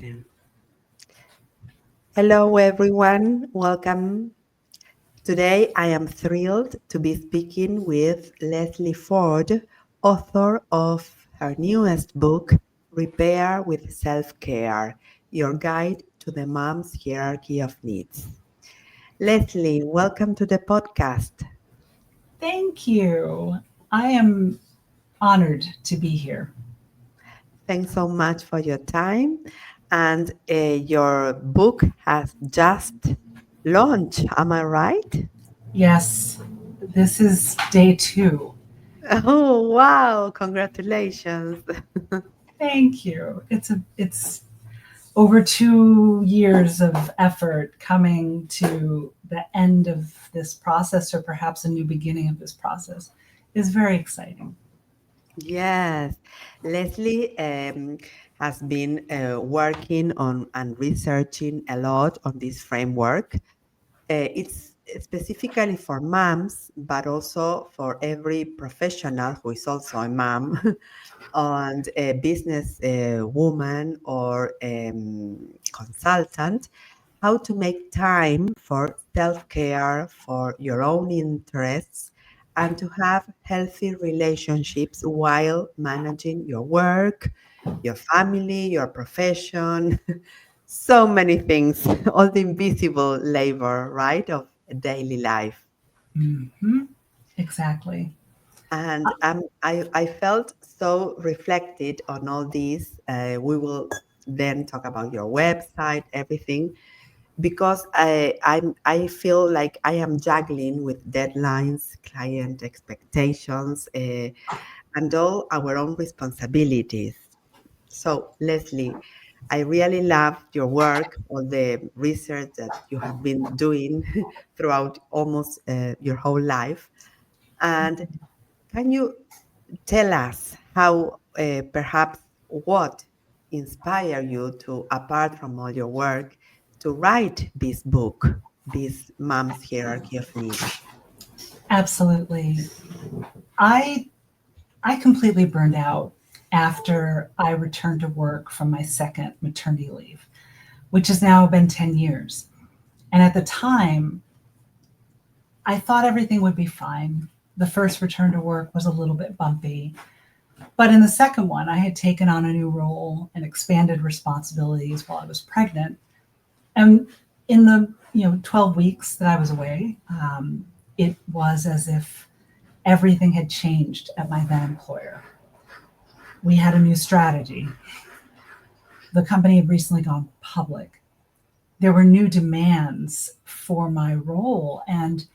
Okay. Hello, everyone. Welcome. Today, I am thrilled to be speaking with Leslie Forde, author of her newest book, Repair with Self Care, Your Guide to the Mom's Hierarchy of Needs. Leslie, welcome to the podcast. Thank you. I am honored to be here. Thanks so much for your time. And your book has just launched, am I right? Yes, this is day two. Oh, wow. Congratulations. Thank you. It's over 2 years of effort coming to the end of this process, or perhaps a new beginning of this process, is very exciting. Yes. Leslie has been working on and researching a lot on this framework. It's specifically for moms, but also for every professional who is also a mom and a business woman or consultant, how to make time for self care, for your own interests, and to have healthy relationships while managing your work, your family, your profession. So many things, all the invisible labor, right, of daily life. Hmm. Exactly. And I felt so reflected on all these. We will then talk about your website, everything, because I feel like I am juggling with deadlines, client expectations, and all our own responsibilities. So, Leslie, I really love your work, all the research that you have been doing throughout almost your whole life. And can you tell us how, perhaps, what inspired you to, apart from all your work, to write this book, this Mom's Hierarchy of Needs? Absolutely. I I completely burned out after I returned to work from my second maternity leave, which has now been 10 years. And at the time, I thought everything would be fine. The first return to work was a little bit bumpy, but in the second one, I had taken on a new role and expanded responsibilities while I was pregnant. And in the 12 weeks that I was away, it was as if everything had changed at my then employer. We had a new strategy. The company had recently gone public. There were new demands for my role, and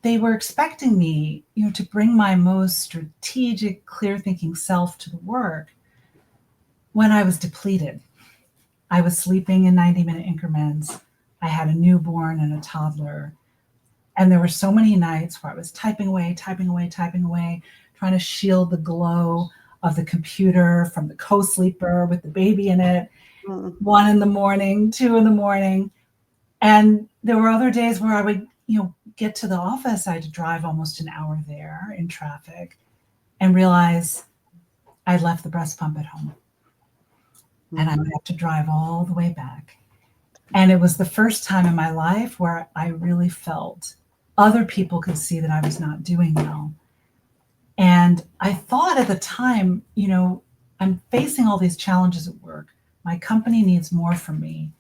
they were expecting me, to bring my most strategic, clear thinking self to the work when I was depleted. I was sleeping in 90-minute increments. I had a newborn and a toddler. And there were so many nights where I was typing away, typing away, typing away, trying to shield the glow of the computer from the co sleeper with the baby in it, Mm. 1 in the morning, 2 in the morning. And there were other days where I would, get to the office. I had to drive almost an hour there in traffic and realize I'd left the breast pump at home and I would Mhm. have to drive all the way back. And it was the first time in my life where I really felt other people could see that I was not doing well. And I thought at the time, I'm facing all these challenges at work. My company needs more from me.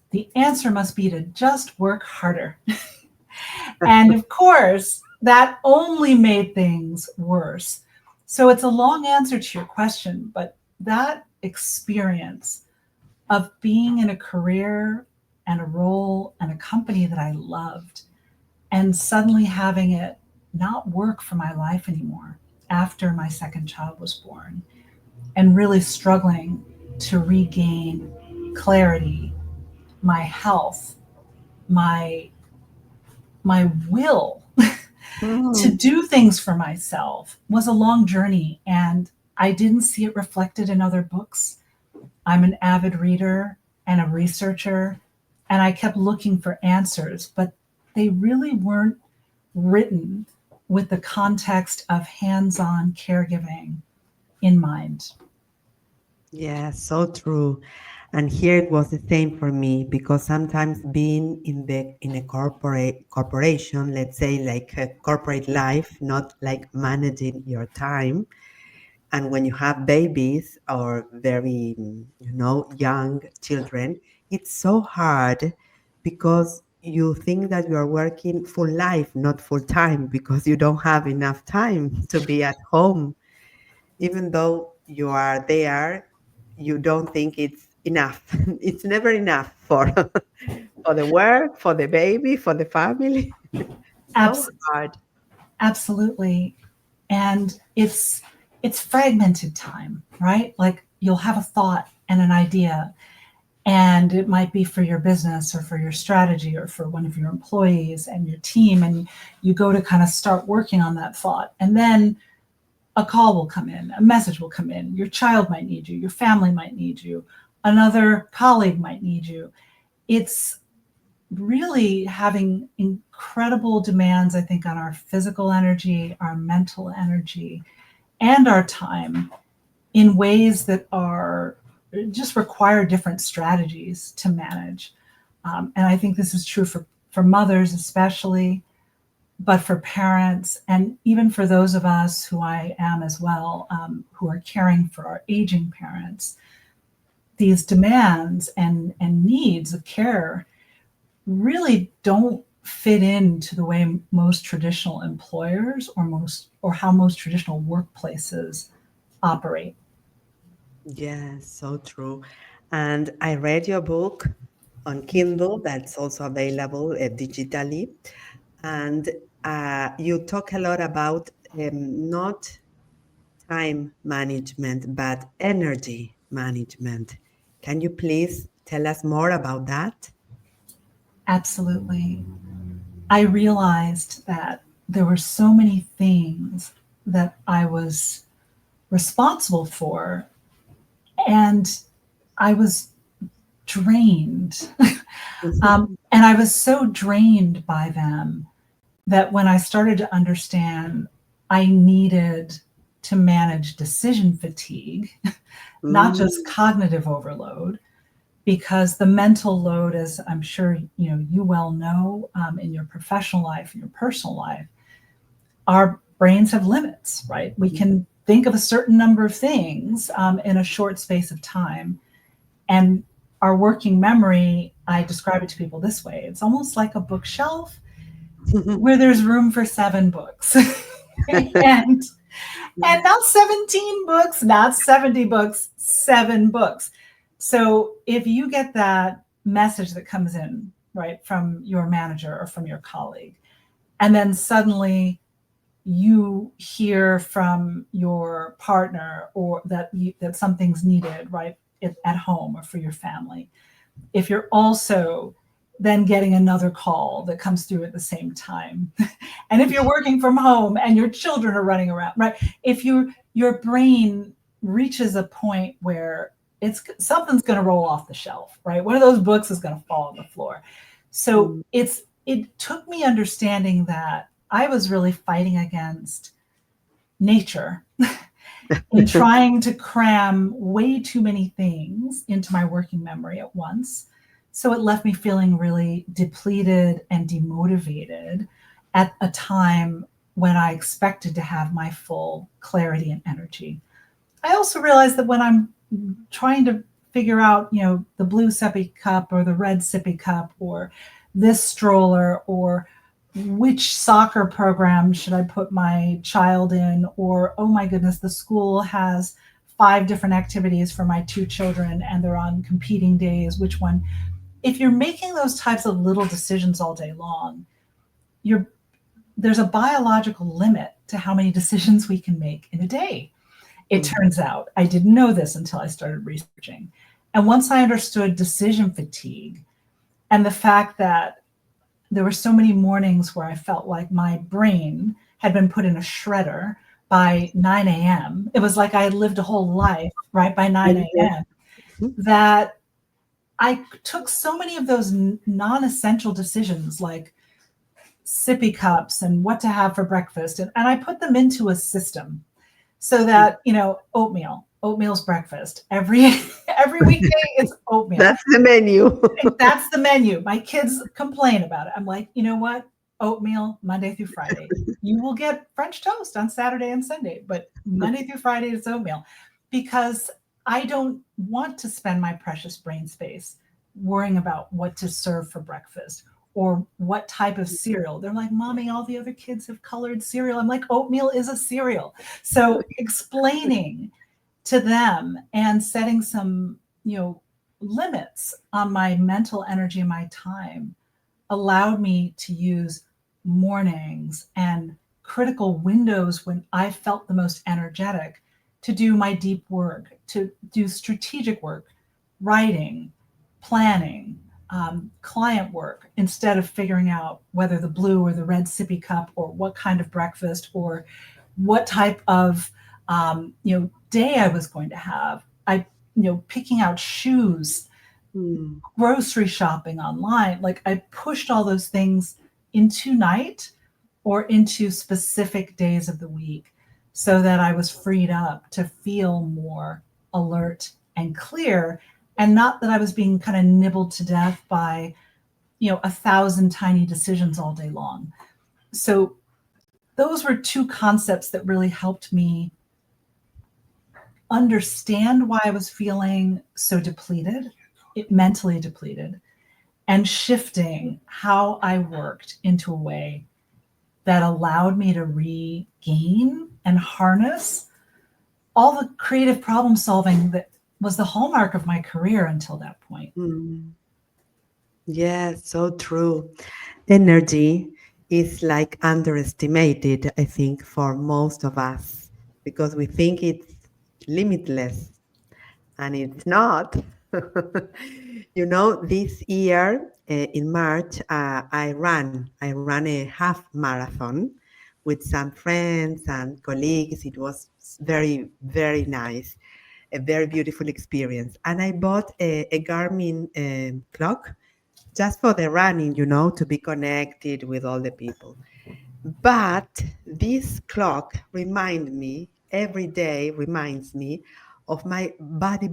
The answer must be to just work harder. And of course, that only made things worse. So it's a long answer to your question, but that experience of being in a career and a role and a company that I loved, and suddenly having it not work for my life anymore after my second child was born, and really struggling to regain clarity, my health, my my will to Mm. do things for myself was a long journey, and I didn't see it reflected in other books. I'm an avid reader and a researcher, and I kept looking for answers, but they really weren't written with the context of hands on caregiving in mind. Yeah, so true. And here it was the same for me because sometimes being in a corporation, let's say like a corporate life, not like managing your time, and when you have babies or very, young children, it's so hard because you think that you are working full life, not full time, because you don't have enough time to be at home. Even though you are there, you don't think it's enough. It's never enough for for the work, for the baby, for the family. So Abs- hard. Absolutely. And it's fragmented time, right? Like you'll have a thought and an idea, and it might be for your business or for your strategy or for one of your employees and your team, and you go to kind of start working on that thought, and then a call will come in, a message will come in, your child might need you, your family might need you, another colleague might need you. It's really having incredible demands, I think, on our physical energy, our mental energy, and our time in ways that are just require different strategies to manage. And I think this is true for mothers, especially, but for parents, and even for those of us who I am as well, who are caring for our aging parents. These demands and needs of care really don't fit into the way most traditional employers or how most traditional workplaces operate. Yes, so true. And I read your book on Kindle, that's also available digitally. And you talk a lot about not time management, but energy management. Can you please tell us more about that? Absolutely. I realized that there were so many things that I was responsible for, and I was drained. And I was so drained by them that when I started to understand I needed to manage decision fatigue, not just Mm, cognitive overload, because the mental load, as I'm sure you well know, in your professional life, in your personal life, our brains have limits, right? We can think of a certain number of things in a short space of time, and our working memory, I describe it to people this way: it's almost like a bookshelf where there's room for 7 books. and and not 17 books, not 70 books, 7 books. So if you get that message that comes in, right, from your manager or from your colleague, and then suddenly you hear from your partner or that something's needed, right, at home or for your family, if you're also then getting another call that comes through at the same time, and if you're working from home and your children are running around, right, if your brain reaches a point where it's something's going to roll off the shelf, right, one of those books is going to fall on the floor. So it took me understanding that I was really fighting against nature in trying to cram way too many things into my working memory at once. So it left me feeling really depleted and demotivated at a time when I expected to have my full clarity and energy. I also realized that when I'm trying to figure out, the blue sippy cup or the red sippy cup or this stroller or which soccer program should I put my child in, or oh my goodness, the school has 5 different activities for my 2 children and they're on competing days, which one? If you're making those types of little decisions all day long, you're there's a biological limit to how many decisions we can make in a day. It turns out, I didn't know this until I started researching. And once I understood decision fatigue and the fact that there were so many mornings where I felt like my brain had been put in a shredder by 9 a.m. It was like I had lived a whole life, right, by 9 a.m., that I took so many of those non-essential decisions like sippy cups and what to have for breakfast, and I put them into a system so that, oatmeal, oatmeal's breakfast. Every weekday it's oatmeal. That's the menu. That's the menu. My kids complain about it. I'm like, you know what? Oatmeal Monday through Friday. You will get French toast on Saturday and Sunday, but Monday through Friday it's oatmeal because I don't want to spend my precious brain space worrying about what to serve for breakfast or what type of cereal. They're like, Mommy, all the other kids have colored cereal. I'm like, oatmeal is a cereal. So explaining to them and setting some, limits on my mental energy and my time allowed me to use mornings and critical windows when I felt the most energetic to do my deep work, to do strategic work, writing, planning, client work, instead of figuring out whether the blue or the red sippy cup or what kind of breakfast or what type of day I was going to have. Picking out shoes, Mm. grocery shopping online. Like I pushed all those things into night or into specific days of the week so that I was freed up to feel more alert and clear, and not that I was being kind of nibbled to death by, 1,000 tiny decisions all day long. So those were two concepts that really helped me understand why I was feeling so depleted, mentally depleted, and shifting how I worked into a way that allowed me to regain and harness all the creative problem solving that was the hallmark of my career until that point. Mm. Yeah, so true. Energy is like underestimated, I think, for most of us because we think it's limitless and it's not. This year in March, I ran a half marathon with some friends and colleagues. It was very, very nice, a very beautiful experience. And I bought a Garmin clock just for the running, to be connected with all the people. But this clock every day reminds me of my body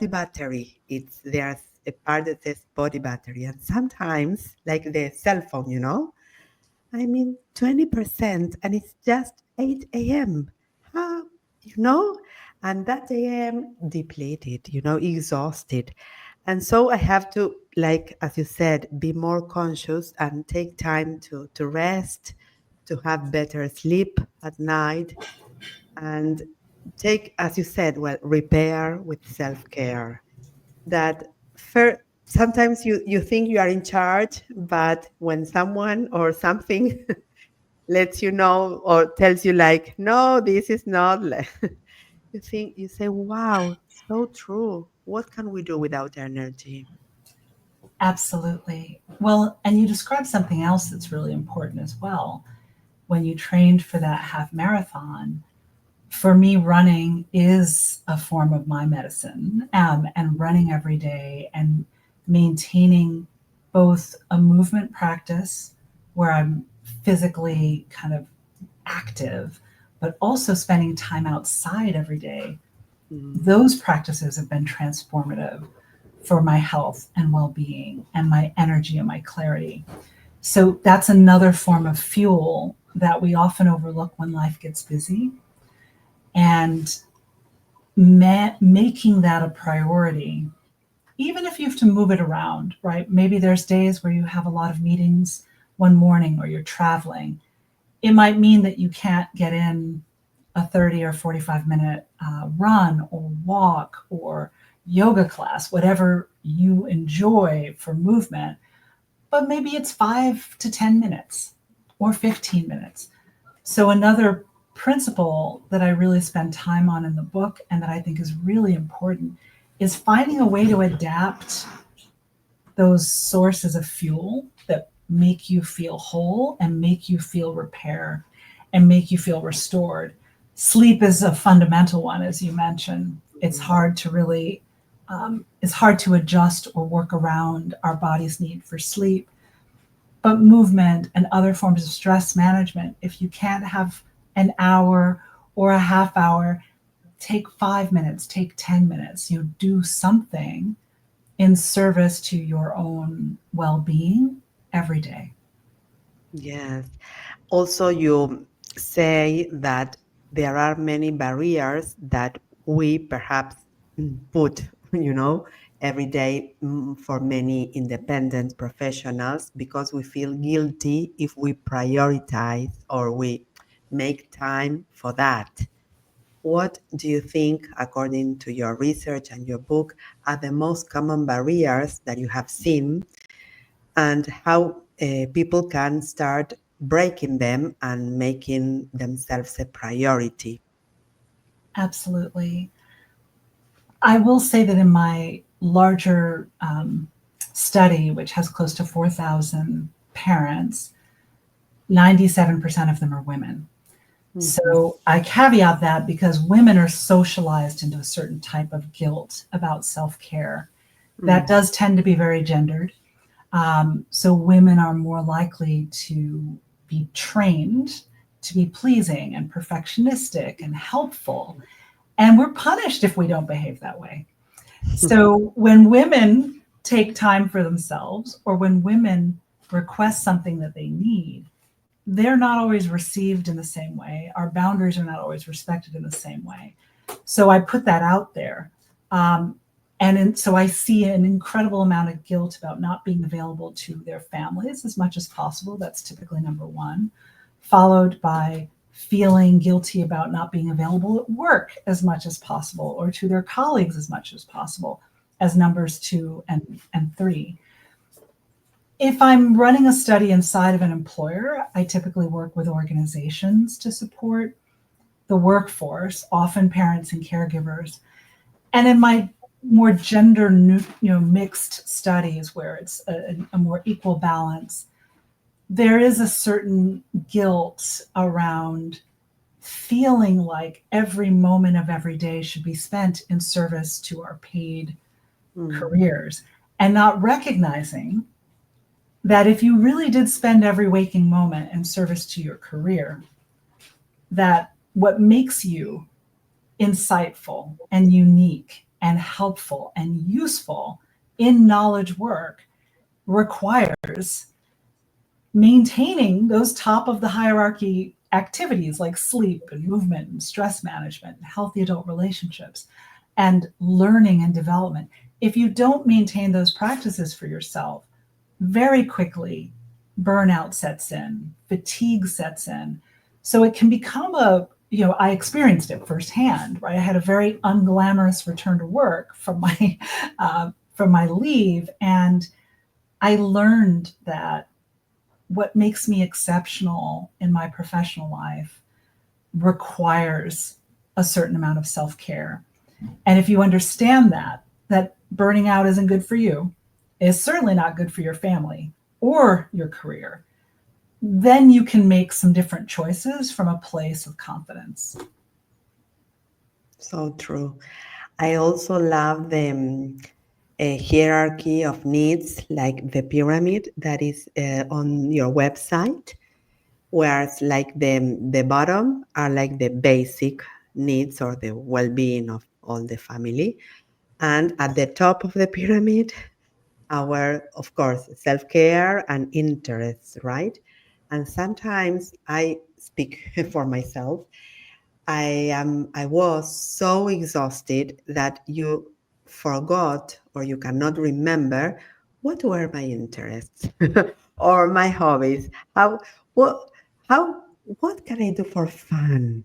battery. There's a part that says body battery, and sometimes, like the cell phone, 20%, and it's just 8 a.m. How, you know, and that a.m. depleted, exhausted. And so I have to, like, as you said, be more conscious and take time to rest, to have better sleep at night, and take, as you said, well, repair with self-care. That sometimes you think you are in charge, but when someone or something lets you know or tells you like, no, this is not like, you say, wow, so true. What can we do without energy? Absolutely. Well, and you described something else that's really important as well. When you trained for that half marathon, for me, running is a form of my medicine, and running every day and maintaining both a movement practice where I'm physically kind of active, but also spending time outside every day. Mm. Those practices have been transformative for my health and well being and my energy and my clarity. So that's another form of fuel that we often overlook when life gets busy. And making that a priority, even if you have to move it around, right? Maybe there's days where you have a lot of meetings one morning or you're traveling. It might mean that you can't get in a 30 or 45-minute run or walk or yoga class, whatever you enjoy for movement, but maybe it's 5 to 10 minutes or 15 minutes. So another principle that I really spend time on in the book and that I think is really important is finding a way to adapt those sources of fuel that make you feel whole and make you feel repair and make you feel restored. Sleep is a fundamental one, as you mentioned. It's hard to really, it's hard to adjust or work around our body's need for sleep. But movement and other forms of stress management, if you can't have an hour or a half hour take 5 minutes, take 10 minutes, do something in service to your own well-being every day. Yes. Also, you say that there are many barriers that we perhaps put, every day for many independent professionals because we feel guilty if we prioritize or we make time for that. What do you think, according to your research and your book, are the most common barriers that you have seen and how people can start breaking them and making themselves a priority? Absolutely. I will say that in my larger study, which has close to 4,000 parents, 97% of them are women. Mhm. So I caveat that because women are socialized into a certain type of guilt about self care. That Mm. does tend to be very gendered. So women are more likely to be trained to be pleasing and perfectionistic and helpful. And we're punished if we don't behave that way. So when women take time for themselves or when women request something that they need, they're not always received in the same way. Our boundaries are not always respected in the same way. So I put that out there. So I see an incredible amount of guilt about not being available to their families as much as possible. That's typically number one, followed by feeling guilty about not being available at work as much as possible or to their colleagues as much as possible as numbers two and three. If I'm running a study inside of an employer, I typically work with organizations to support the workforce, often parents and caregivers. And in my more gender mixed studies where it's a more equal balance, there is a certain guilt around feeling like every moment of every day should be spent in service to our paid Mm. careers and not recognizing that if you really did spend every waking moment in service to your career, that what makes you insightful and unique and helpful and useful in knowledge work requires maintaining those top of the hierarchy activities like sleep and movement and stress management and healthy adult relationships and learning and development. If you don't maintain those practices for yourself, very quickly burnout sets in, fatigue sets in. So it can become I experienced it firsthand, right? I had a very unglamorous return to work from my leave, and I learned that what makes me exceptional in my professional life requires a certain amount of self-care. And if you understand that burning out isn't good for you, is certainly not good for your family or your career, then you can make some different choices from a place of confidence. So true. I also love the hierarchy of needs, like the pyramid that is on your website, whereas like the bottom are like the basic needs or the well-being of all the family, and at the top of the pyramid, our, of course, self-care and interests, right? And sometimes I speak for myself. I was so exhausted that you forgot or you cannot remember what were my interests or my hobbies. What how what can I do for fun?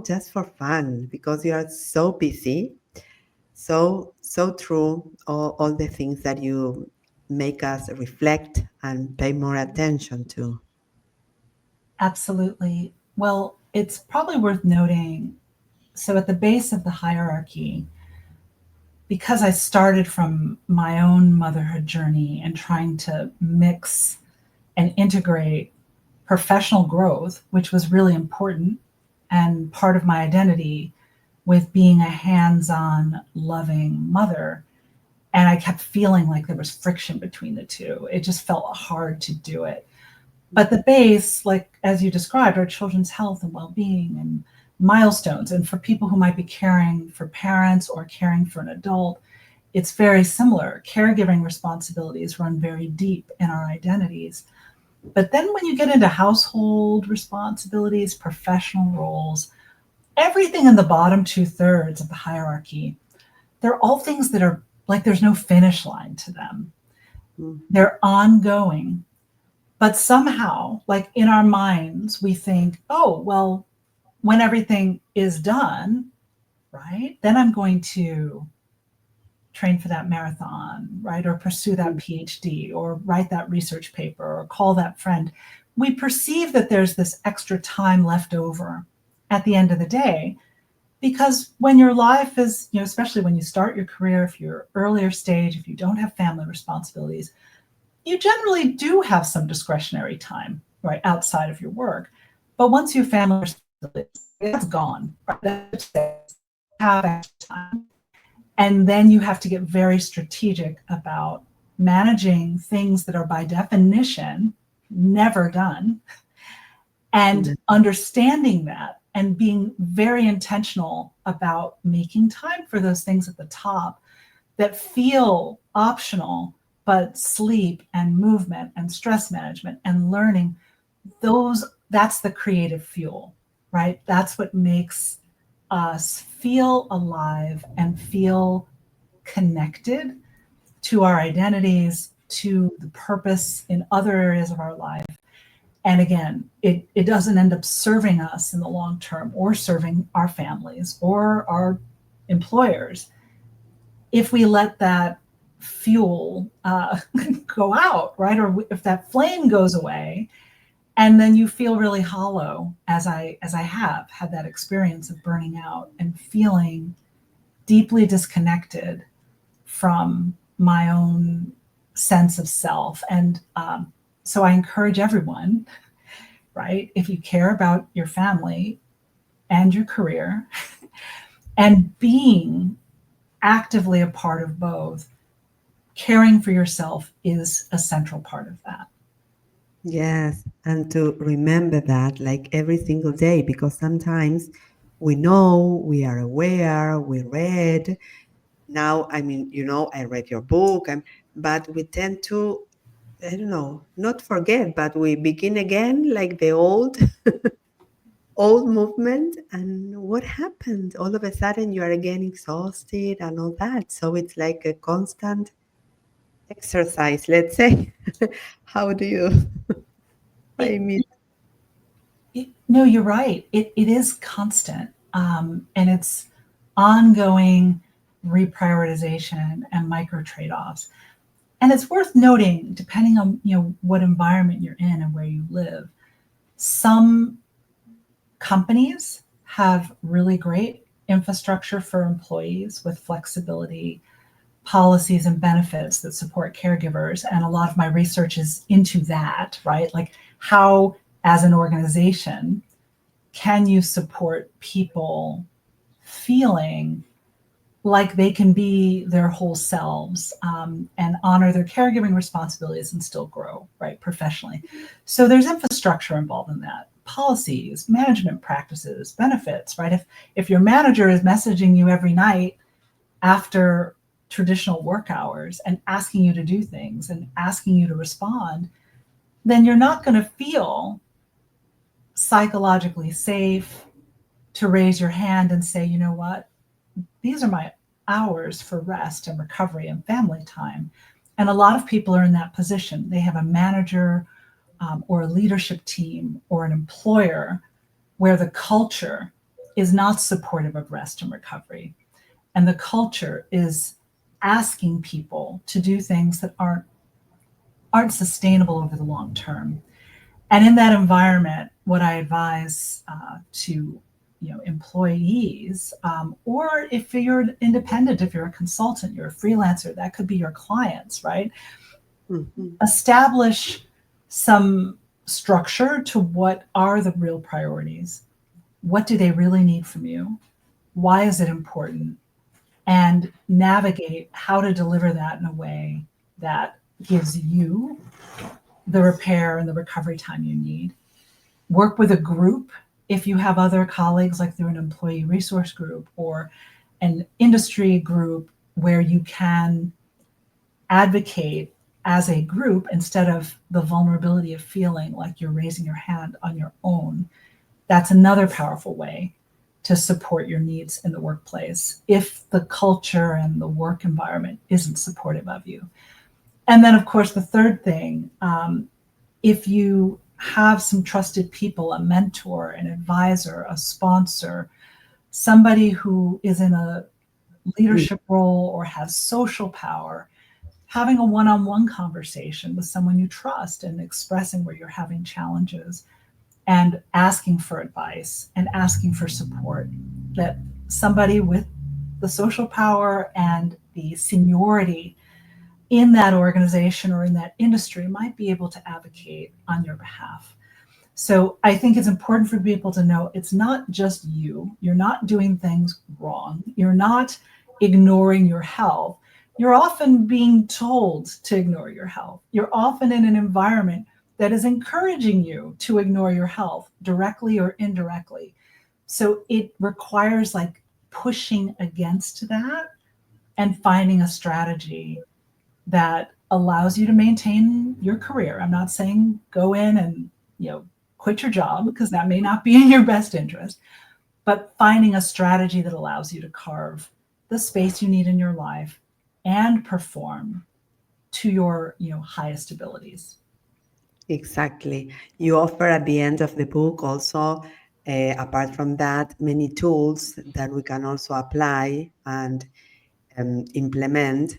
Just for fun because you are so busy. So true. All the things that you make us reflect and pay more attention to. Absolutely. Well, it's probably worth noting. So, at the base of the hierarchy, because I started from my own motherhood journey and trying to mix and integrate professional growth, which was really important and part of my identity, with being a hands on, loving mother. And I kept feeling like there was friction between the two. It just felt hard to do it. But the base, like as you described, are children's health and well being and milestones. And for people who might be caring for parents or caring for an adult, it's very similar. Caregiving responsibilities run very deep in our identities. But then when you get into household responsibilities, professional roles, everything in the bottom 2/3 of the hierarchy, they're all things that are like there's no finish line to them. Mm. They're ongoing. But somehow, like in our minds, we think, oh, well, when everything is done, right, then I'm going to train for that marathon, right, or pursue that PhD, or write that research paper, or call that friend. We perceive that there's this extra time left over at the end of the day, because when your life is, especially when you start your career, if you're earlier stage, if you don't have family responsibilities, you generally do have some discretionary time, right, outside of your work. But once you have family responsibilities, that's gone. Right? That's have extra time. And then you have to get very strategic about managing things that are by definition never done, and understanding that and being very intentional about making time for those things at the top that feel optional, but sleep and movement and stress management and learning, that's the creative fuel, right? That's what makes us feel alive and feel connected to our identities, to the purpose in other areas of our life. And again, it doesn't end up serving us in the long term or serving our families or our employers if we let that fuel go out, right? Or if that flame goes away, and then you feel really hollow, as I have had that experience of burning out and feeling deeply disconnected from my own sense of self. And so I encourage everyone, right, if you care about your family and your career and being actively a part of both, caring for yourself is a central part of that. Yes, and to remember that like every single day, because sometimes we know, we are aware, we read. Now, I mean, I read your book, but we tend to, I don't know, not forget, but we begin again like the old movement. And what happened? All of a sudden, you are again exhausted and all that. So it's like a constant exercise, let's say. How do you, I It, mean, no, you're right. It is constant, and it's ongoing reprioritization and micro trade-offs. And it's worth noting, depending on what environment you're in and where you live, some companies have really great infrastructure for employees with flexibility, policies and benefits that support caregivers. And a lot of my research is into that, right? Like how, as an organization, can you support people feeling like they can be their whole selves, and honor their caregiving responsibilities and still grow, right, professionally. So there's infrastructure involved in that, policies, management practices, benefits, right? If your manager is messaging you every night after traditional work hours and asking you to do things and asking you to respond, then you're not going to feel psychologically safe to raise your hand and say, you know what, these are my hours for rest and recovery and family time. And a lot of people are in that position. They have a manager, or a leadership team or an employer where the culture is not supportive of rest and recovery. And the culture is asking people to do things that aren't sustainable over the long term. And in that environment, what I advise to employees, or if you're independent, if you're a consultant, you're a freelancer, that could be your clients, right? mhm. Establish some structure to what are the real priorities. What do they really need from you? Why is it important? And navigate how to deliver that in a way that gives you the repair and the recovery time you need. Work with a group if you have other colleagues, like through an employee resource group or an industry group, where you can advocate as a group instead of the vulnerability of feeling like you're raising your hand on your own, that's another powerful way to support your needs in the workplace if the culture and the work environment isn't supportive of you. And then, of course, the third thing, if you have some trusted people, a mentor, an advisor, a sponsor, somebody who is in a leadership role or has social power, having a one-on-one conversation with someone you trust and expressing where you're having challenges and asking for advice and asking for support, that somebody with the social power and the seniority in that organization or in that industry might be able to advocate on your behalf. So I think it's important for people to know it's not just you. You're not doing things wrong. You're not ignoring your health. You're often being told to ignore your health. You're often in an environment that is encouraging you to ignore your health directly or indirectly. So it requires like pushing against that and finding a strategy that allows you to maintain your career. I'm not saying go in and, quit your job, because that may not be in your best interest, but finding a strategy that allows you to carve the space you need in your life and perform to your, highest abilities. Exactly. You offer at the end of the book also, apart from that, many tools that we can also apply and implement.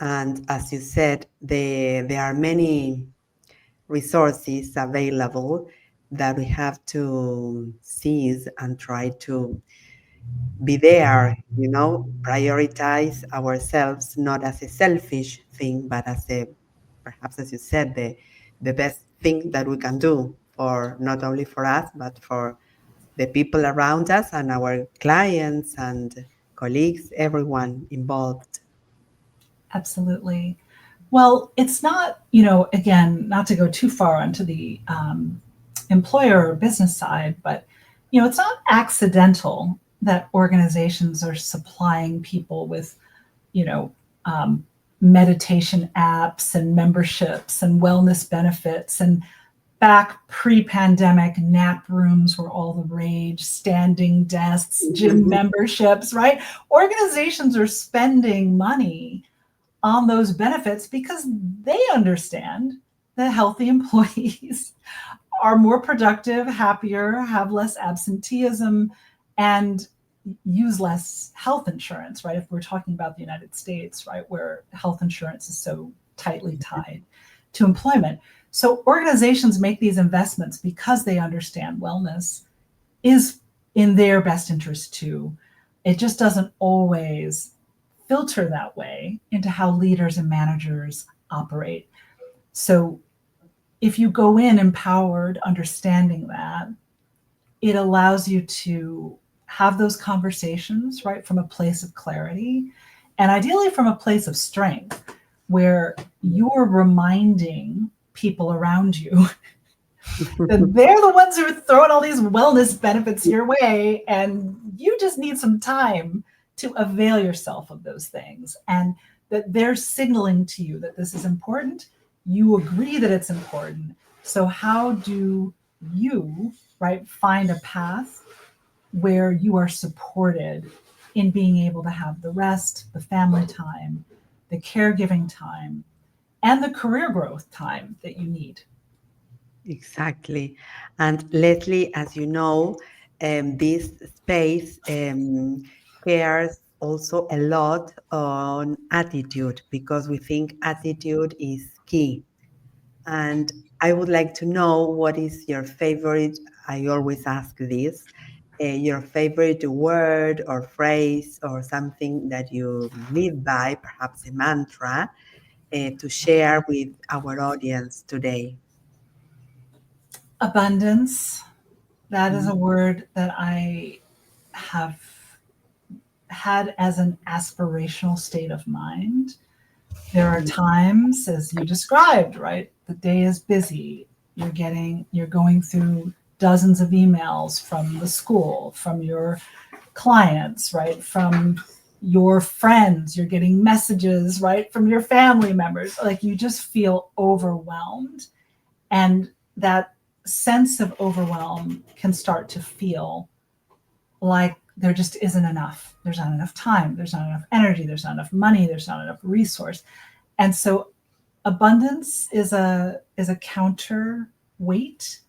And as you said, there are many resources available that we have to seize and try to be there, prioritize ourselves, not as a selfish thing, but as a, perhaps as you said, the best thing that we can do for not only for us, but for the people around us and our clients and colleagues, everyone involved. Absolutely. Well, it's not, again, not to go too far onto the employer or business side, but, it's not accidental that organizations are supplying people with, you know, um, meditation apps and memberships and wellness benefits. And back pre-pandemic, nap rooms were all the rage, standing desks, gym memberships, right? Organizations are spending money on those benefits because they understand that healthy employees are more productive, happier, have less absenteeism, and use less health insurance, right? If we're talking about the United States, right, where health insurance is so tightly tied to employment. So organizations make these investments because they understand wellness is in their best interest too. It just doesn't always filter that way into how leaders and managers operate. So if you go in empowered, understanding that, it allows you to have those conversations, right, from a place of clarity and ideally from a place of strength where you're reminding people around you that they're the ones who are throwing all these wellness benefits your way, and you just need some time to avail yourself of those things, and that they're signaling to you that this is important. You agree that it's important. So how do you, right, find a path where you are supported in being able to have the rest, the family time, the caregiving time, and the career growth time that you need? Exactly. And Leslie, as you know, this space cares also a lot on attitude because we think attitude is key. And I would like to know what is your favorite, I always ask this, your favorite word or phrase or something that you live by, perhaps a mantra, to share with our audience today. Abundance. That is a Mhm. word that I have had as an aspirational state of mind. There are times, as you described, right? The day is busy. You're going through dozens of emails from the school, from your clients, right? From your friends, you're getting messages, right? From your family members. Like you just feel overwhelmed. And that sense of overwhelm can start to feel like there just isn't enough. There's not enough time. There's not enough energy. There's not enough money. There's not enough resource. And so abundance is a counterweight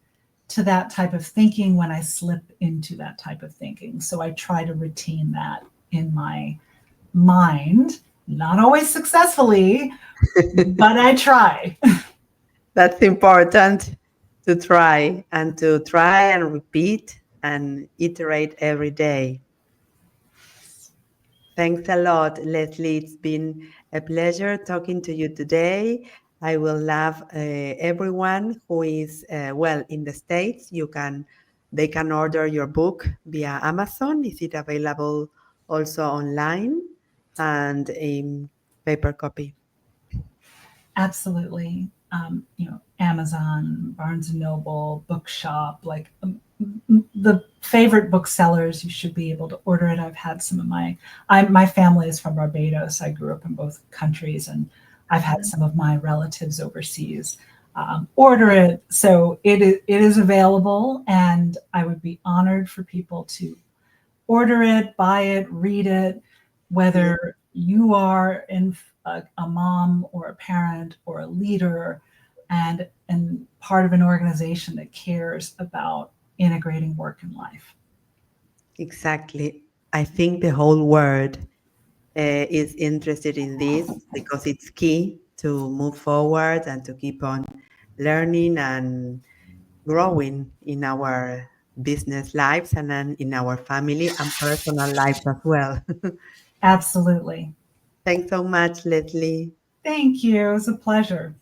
to that type of thinking when I slip into that type of thinking. So I try to retain that in my mind, not always successfully, but I try. That's important to try and repeat and iterate every day. Thanks a lot, Leslie. It's been a pleasure talking to you today. I will love everyone who is well in the States. They can order your book via Amazon. Is it available also online and in paper copy? Absolutely. Amazon, Barnes and Noble, Bookshop, like the favorite booksellers, you should be able to order it. I've had some of my family is from Barbados. I grew up in both countries, and I've had some of my relatives overseas order it. So it is available, and I would be honored for people to order it, buy it, read it, Yeah, whether you are in a mom or a parent or a leader and part of an organization that cares about integrating work and life. exactly. I think the whole world is interested in this because it's key to move forward and to keep on learning and growing in our business lives and then in our family and personal lives as well. Absolutely. Thanks so much, Leslie. Thank you. It was a pleasure.